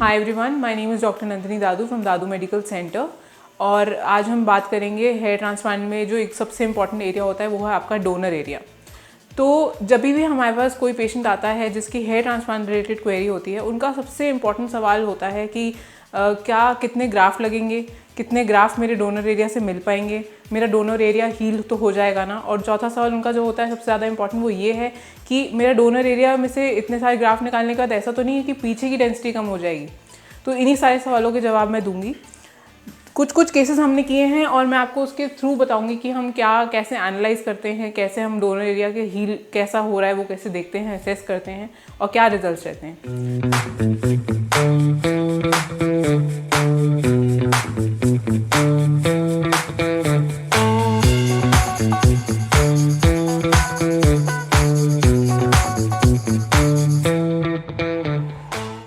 Hi everyone, my name is doctor Nandini Dadu from Dadu medical centre. और आज हम बात करेंगे हेयर ट्रांसप्लांट में जो एक सबसे इम्पॉर्टेंट एरिया होता है वो है आपका डोनर एरिया। तो जब भी हमारे पास कोई पेशेंट आता है जिसकी हेयर ट्रांसप्लांट रिलेटेड क्वेरी होती है, उनका सबसे इम्पॉर्टेंट सवाल होता है कि क्या कितने ग्राफ्ट लगेंगे, कितने ग्राफ्ट मेरे डोनर एरिया से मिल पाएंगे, मेरा डोनर एरिया हील तो हो जाएगा ना। और चौथा सवाल उनका जो होता है सबसे ज़्यादा इंपॉर्टेंट वो ये है कि मेरा डोनर एरिया में से इतने सारे ग्राफ्ट निकालने के बाद ऐसा तो नहीं है कि पीछे की डेंसिटी कम हो जाएगी। तो इन्हीं सारे सवालों के जवाब मैं दूंगी। कुछ केसेस हमने किए हैं और मैं आपको उसके थ्रू बताऊंगी कि हम कैसे एनालाइज करते हैं, कैसे हम डोनर एरिया के हील कैसा हो रहा है वो कैसे देखते हैं, असेस करते हैं और क्या रिजल्ट्स रहते हैं।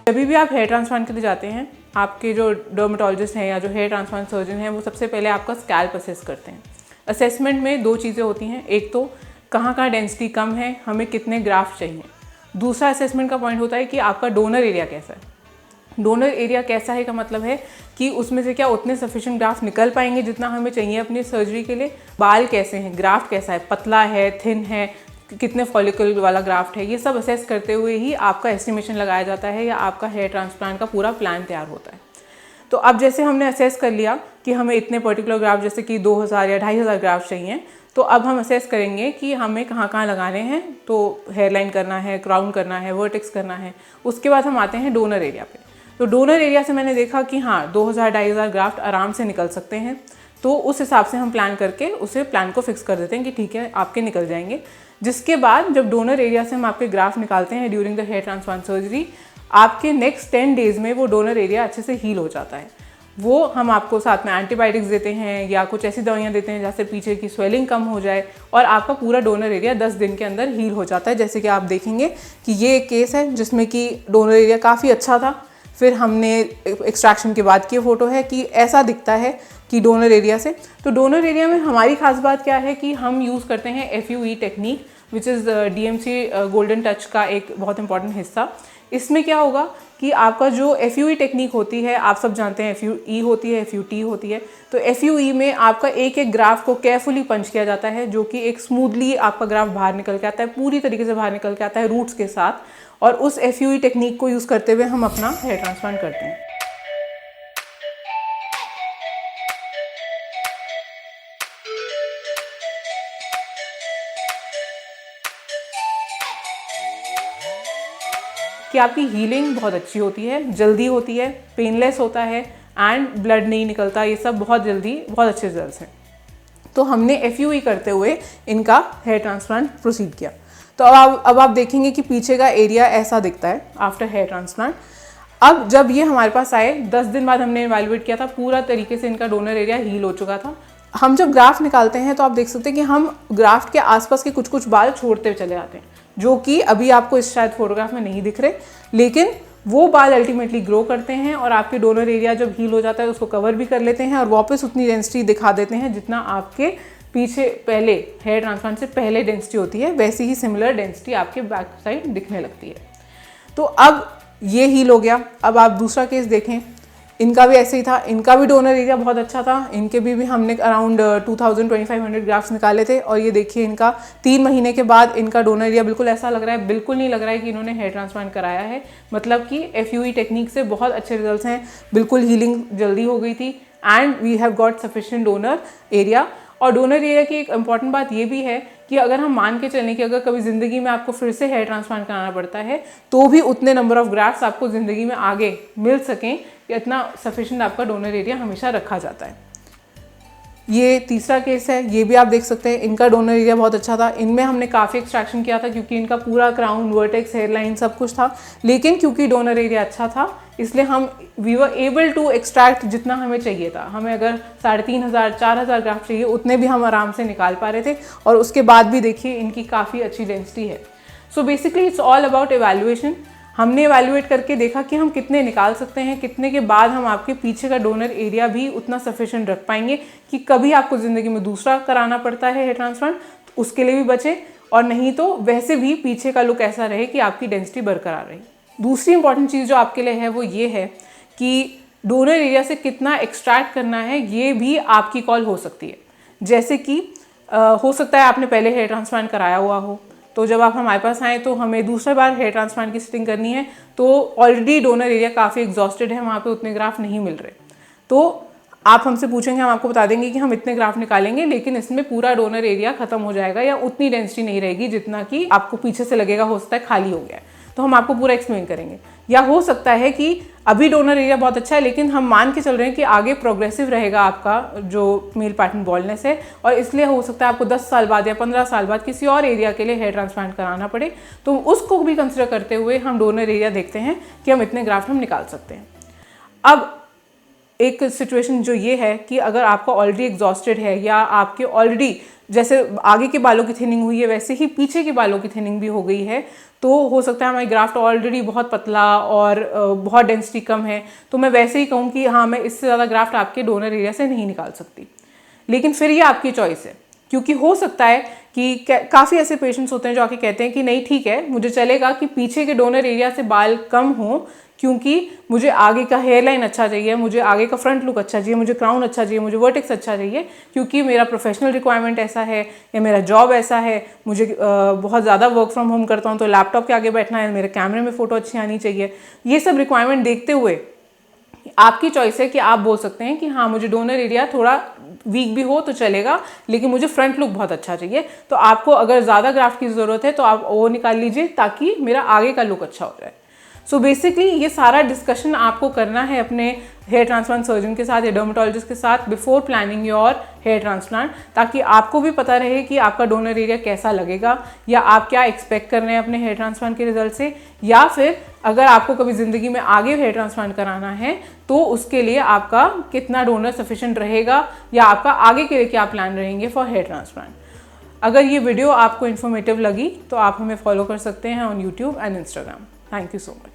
जब भी आप हेयर ट्रांसप्लांट के लिए जाते हैं, आपके जो डर्मेटोलॉजिस्ट हैं या जो हेयर ट्रांसप्लांट सर्जन हैं वो सबसे पहले आपका स्कैल्प असेस करते हैं। असेसमेंट में दो चीज़ें होती हैं, एक तो कहाँ डेंसिटी कम है, हमें कितने ग्राफ्ट चाहिए। दूसरा असेसमेंट का पॉइंट होता है कि आपका डोनर एरिया कैसा है। डोनर एरिया कैसा है का मतलब है कि उसमें से क्या उतने सफिशिएंट ग्राफ्ट निकल पाएंगे जितना हमें चाहिए अपनी सर्जरी के लिए। बाल कैसे हैं, ग्राफ्ट कैसा है, पतला है, थिन है, कितने फॉलिकल वाला ग्राफ्ट है, ये सब असेस करते हुए ही आपका एस्टिमेशन लगाया जाता है या आपका हेयर ट्रांसप्लांट का पूरा प्लान तैयार होता है। तो अब जैसे हमने असेस कर लिया कि हमें इतने पर्टिकुलर ग्राफ्ट जैसे कि 2000 या 2500 ग्राफ्ट चाहिए, तो अब हम असेस करेंगे कि हमें कहाँ लगाने हैं। तो हेयरलाइन करना है, क्राउन करना है, वर्टेक्स करना है। उसके बाद हम आते हैं डोनर एरिया पे। तो डोनर एरिया से मैंने देखा कि हाँ 2000-2500 ग्राफ्ट आराम से निकल सकते हैं। तो उस हिसाब से हम प्लान करके उसे प्लान को फिक्स कर देते हैं कि ठीक है आपके निकल जाएंगे। जिसके बाद जब डोनर एरिया से हम आपके ग्राफ्ट निकालते हैं during the hair transplant surgery, आपके नेक्स्ट 10 डेज में वो डोनर एरिया अच्छे से हील हो जाता है। वो हम आपको साथ में एंटीबायोटिक्स देते हैं या कुछ ऐसी दवाइयाँ देते हैं जैसे पीछे की स्वेलिंग कम हो जाए और आपका पूरा डोनर एरिया 10 दिन के अंदर हील हो जाता है। जैसे कि आप देखेंगे कि ये एक केस है जिसमें कि डोनर एरिया काफ़ी अच्छा था। फिर हमने एक्सट्रैक्शन के बाद की फ़ोटो है कि ऐसा दिखता है कि डोनर एरिया से। तो डोनर एरिया में हमारी खास बात क्या है कि हम यूज़ करते हैं FUE technique, which is DMC golden touch का एक बहुत इंपॉर्टेंट हिस्सा। इसमें क्या होगा कि आपका जो FUE टेक्निक होती है, आप सब जानते हैं FUE होती है, FUT होती है। तो FUE में आपका एक एक ग्राफ को केयरफुली पंच किया जाता है, जो कि एक स्मूथली आपका ग्राफ बाहर निकल के आता है, पूरी तरीके से बाहर निकल के आता है रूट्स के साथ। और उस FUE टेक्निक को यूज़ करते हुए हम अपना हेयर ट्रांसप्लांट करते हैं। कि आपकी हीलिंग बहुत अच्छी होती है, जल्दी होती है, पेनलेस होता है एंड ब्लड नहीं निकलता। ये सब बहुत जल्दी बहुत अच्छे रिजल्ट्स हैं। तो हमने FUE करते हुए इनका हेयर ट्रांसप्लांट प्रोसीड किया। तो अब आप देखेंगे कि पीछे का एरिया ऐसा दिखता है आफ्टर हेयर ट्रांसप्लांट। अब जब ये हमारे पास आए 10 दिन बाद हमने इवैल्यूएट किया था, पूरा तरीके से इनका डोनर एरिया हील हो चुका था। हम जब ग्राफ्ट निकालते हैं तो आप देख सकते हैं कि हम ग्राफ्ट के आसपास के कुछ बाल छोड़ते हुए चले जाते हैं, जो कि अभी आपको इस शायद फोटोग्राफ में नहीं दिख रहे, लेकिन वो बाल अल्टीमेटली ग्रो करते हैं और आपके डोनर एरिया जब हील हो जाता है उसको कवर भी कर लेते हैं और वापस उतनी डेंसिटी दिखा देते हैं जितना आपके पीछे पहले हेयर ट्रांसप्लांट से पहले डेंसिटी होती है, वैसी ही सिमिलर डेंसिटी आपके बैक साइड दिखने लगती है। तो अब ये हील हो गया। अब आप दूसरा केस देखें, इनका भी ऐसे ही था। इनका भी डोनर एरिया बहुत अच्छा था। इनके भी हमने अराउंड 2500 ग्राफ्स निकाले थे। और ये देखिए इनका 3 महीने के बाद इनका डोनर एरिया बिल्कुल ऐसा लग रहा है, बिल्कुल नहीं लग रहा है कि इन्होंने हेयर ट्रांसप्लांट कराया है। मतलब कि FUE टेक्निक से बहुत अच्छे रिजल्ट्स हैं, बिल्कुल हीलिंग जल्दी हो गई थी and we have got sufficient donor area. और डोनर एरिया की एक इम्पॉर्टेंट बात ये भी है कि अगर हम मान के चलें कि अगर कभी ज़िंदगी में आपको फिर से हेयर ट्रांसप्लांट कराना पड़ता है तो भी उतने नंबर ऑफ ग्राफ्ट्स आपको ज़िंदगी में आगे मिल सकें, इतना सफिशिएंट आपका डोनर एरिया हमेशा रखा जाता है। ये तीसरा केस है, ये भी आप देख सकते हैं। इनका डोनर एरिया बहुत अच्छा था। इनमें हमने काफ़ी एक्सट्रैक्शन किया था क्योंकि इनका पूरा क्राउन, वर्टेक्स, हेयरलाइन सब कुछ था, लेकिन क्योंकि डोनर एरिया अच्छा था इसलिए हम we were able to extract जितना हमें चाहिए था। हमें अगर 3500-4000 ग्राफ्ट चाहिए उतने भी हम आराम से निकाल पा रहे थे। और उसके बाद भी देखिए इनकी काफ़ी अच्छी डेंसिटी है। So basically it's all about evaluation. हमने एवैल्यूएट करके देखा कि हम कितने निकाल सकते हैं, कितने के बाद हम आपके पीछे का डोनर एरिया भी उतना सफिशिएंट रख पाएंगे कि कभी आपको ज़िंदगी में दूसरा कराना पड़ता है हेयर ट्रांसप्लांट, उसके लिए भी बचे, और नहीं तो वैसे भी पीछे का लुक ऐसा रहे कि आपकी डेंसिटी बरकरार रहे। दूसरी इंपॉर्टेंट चीज़ जो आपके लिए है वो ये है कि डोनर एरिया से कितना एक्सट्रैक्ट करना है, ये भी आपकी कॉल हो सकती है। जैसे कि हो सकता है आपने पहले हेयर ट्रांसप्लांट कराया हुआ हो, तो जब आप हमारे पास आएँ तो हमें दूसरी बार हेयर ट्रांसप्लांट की सेटिंग करनी है, तो ऑलरेडी डोनर एरिया काफ़ी एग्जॉस्टेड है, वहाँ पे उतने ग्राफ्ट नहीं मिल रहे, तो आप हमसे पूछेंगे, हम आपको बता देंगे कि हम इतने ग्राफ्ट निकालेंगे, लेकिन इसमें पूरा डोनर एरिया खत्म हो जाएगा या उतनी डेंसिटी नहीं रहेगी जितना कि आपको पीछे से लगेगा, हो सकता है खाली हो गया है, तो हम आपको पूरा एक्सप्लेन करेंगे। या हो सकता है कि अभी डोनर एरिया बहुत अच्छा है, लेकिन हम मान के चल रहे हैं कि आगे प्रोग्रेसिव रहेगा आपका जो मेल पैटर्न बॉल्डनेस है, और इसलिए हो सकता है आपको 10 साल बाद या 15 साल बाद किसी और एरिया के लिए हेयर ट्रांसप्लांट कराना पड़े, तो उसको भी कंसिडर करते हुए हम डोनर एरिया देखते हैं कि हम इतने ग्राफ्ट हम निकाल सकते हैं। अब एक सिचुएशन जो ये है कि अगर आपका ऑलरेडी एग्जॉस्टेड है या आपके ऑलरेडी जैसे आगे के बालों की थिनिंग हुई है वैसे ही पीछे के बालों की थिनिंग भी हो गई है, तो हो सकता है हमारी ग्राफ्ट ऑलरेडी बहुत पतला और बहुत डेंसिटी कम है, तो मैं वैसे ही कहूँ कि हाँ मैं इससे ज़्यादा ग्राफ्ट आपके डोनर एरिया से नहीं निकाल सकती। लेकिन फिर ये आपकी चॉइस है, क्योंकि हो सकता है कि काफ़ी ऐसे पेशेंट्स होते हैं जो आके कहते हैं कि नहीं ठीक है, मुझे चलेगा कि पीछे के डोनर एरिया से बाल कम हो, क्योंकि मुझे आगे का हेयर लाइन अच्छा चाहिए, मुझे आगे का फ्रंट लुक अच्छा चाहिए, मुझे क्राउन अच्छा चाहिए, मुझे वर्टेक्स अच्छा चाहिए, क्योंकि मेरा प्रोफेशनल रिक्वायरमेंट ऐसा है या मेरा जॉब ऐसा है, मुझे बहुत ज़्यादा वर्क फ्रॉम होम करता हूँ तो लैपटॉप के आगे बैठना है, मेरे कैमरे में फ़ोटो अच्छी आनी चाहिए। ये सब रिक्वायरमेंट देखते हुए आपकी चॉइस है कि आप बोल सकते हैं कि हाँ मुझे डोनर एरिया थोड़ा वीक भी हो तो चलेगा, लेकिन मुझे फ्रंट लुक बहुत अच्छा चाहिए, तो आपको अगर ज़्यादा ग्राफ्ट की ज़रूरत है तो आप वो निकाल लीजिए ताकि मेरा आगे का लुक अच्छा हो जाए। सो बेसिकली ये सारा डिस्कशन आपको करना है अपने हेयर ट्रांसप्लांट सर्जन के साथ या डर्मेटोलॉजिस्ट के साथ before planning your hair transplant, ताकि आपको भी पता रहे कि आपका डोनर एरिया कैसा लगेगा या आप क्या एक्सपेक्ट कर रहे हैं अपने हेयर ट्रांसप्लांट के रिजल्ट से, या फिर अगर आपको कभी ज़िंदगी में आगे हेयर ट्रांसप्लांट कराना है तो उसके लिए आपका कितना डोनर सफिशिएंट रहेगा या आपका आगे के लिए क्या प्लान रहेंगे फॉर हेयर ट्रांसप्लांट। अगर ये वीडियो आपको इन्फॉर्मेटिव लगी तो आप हमें फॉलो कर सकते हैं on YouTube and Instagram. Thank you so much.